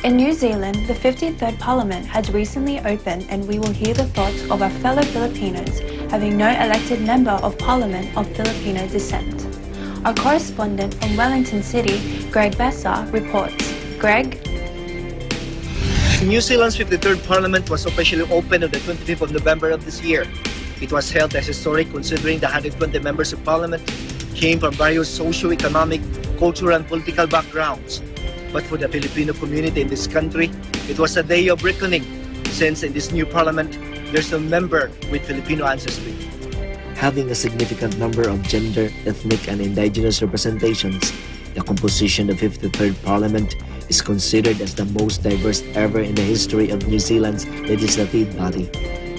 In New Zealand, the 53rd Parliament has recently opened, and we will hear the thoughts of our fellow Filipinos having no elected member of Parliament of Filipino descent. Our correspondent from Wellington City, Gregguil Basa, reports. Greg? New Zealand's 53rd Parliament was officially opened on the 25th of November of this year. It was held as historic considering the 120 members of Parliament came from various socio-economic, cultural, and political backgrounds. But for the Filipino community in this country, it was a day of reckoning, since in this new Parliament, there's no member with Filipino ancestry. Having a significant number of gender, ethnic, and indigenous representations, the composition of the 53rd Parliament is considered as the most diverse ever in the history of New Zealand's legislative body.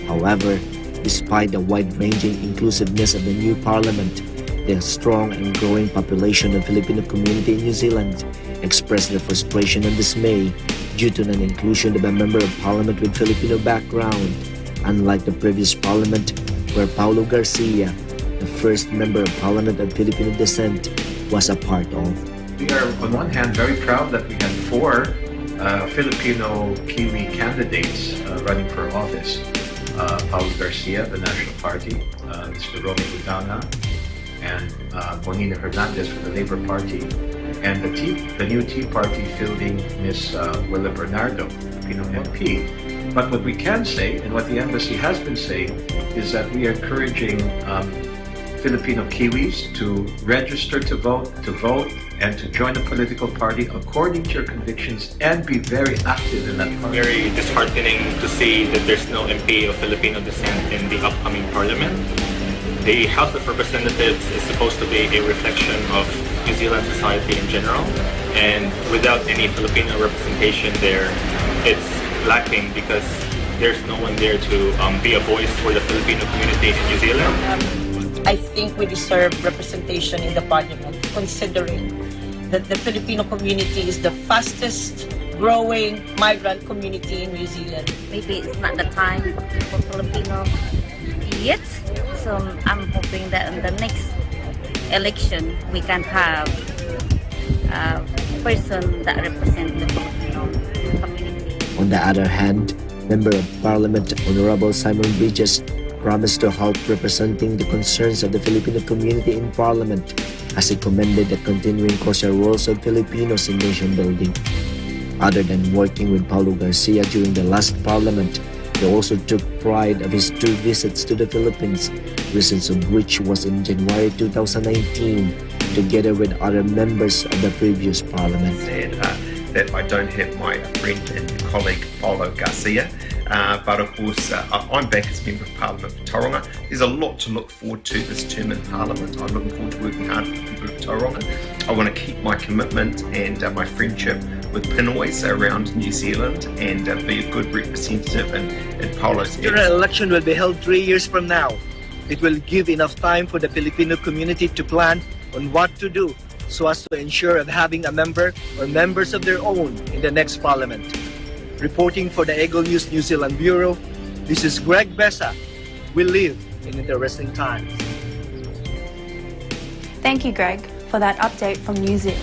However, despite the wide-ranging inclusiveness of the new Parliament, the strong and growing population of Filipino community in New Zealand expressed their frustration and dismay due to the inclusion of a member of Parliament with Filipino background, unlike the previous Parliament where Paulo Garcia, the first member of Parliament of Filipino descent, was a part of. We are on one hand very proud that we had 4 Filipino Kiwi candidates running for office. Paulo Garcia, the National Party, Mr. Romy Udana, and Bonina Hernandez for the Labour Party, and the new Tea Party fielding Ms. Willa Bernardo, Filipino MP. But what we can say, and what the embassy has been saying, is that we are encouraging Filipino Kiwis to register to vote, and to join a political party according to your convictions and be very active in that party. Very disheartening to see that there's no MP of Filipino descent in the upcoming parliament. The House of Representatives is supposed to be a reflection of New Zealand society in general, and without any Filipino representation there, it's lacking because there's no one there to be a voice for the Filipino community in New Zealand. I think we deserve representation in the parliament, considering that the Filipino community is the fastest growing migrant community in New Zealand. Maybe it's not the time for Filipino yet, so I'm hoping that in the next election we can have a person that represents the Filipino community. On the other hand, Member of Parliament Honorable Simon Bridges promised to help representing the concerns of the Filipino community in Parliament, as he commended the continuing crucial roles of Filipinos in nation building. Other than working with Paulo Garcia during the last Parliament, he also took pride of his 2 visits to the Philippines, recent of which was in January 2019, together with other members of the previous Parliament. That I don't have my friend and colleague Paulo Garcia, but of course I'm back as Member of Parliament for Tauranga. There's a lot to look forward to this term in Parliament. I'm looking forward to working hard for the people of Tauranga. I want to keep my commitment and my friendship with Pinoys around New Zealand and be a good representative in Paulo's. The election will be held 3 years from now. It will give enough time for the Filipino community to plan on what to do so as to ensure of having a member or members of their own in the next Parliament. Reporting for the Eagle News New Zealand Bureau, this is Gregguil Basa. We live in interesting times. Thank you, Greg, for that update from New Zealand.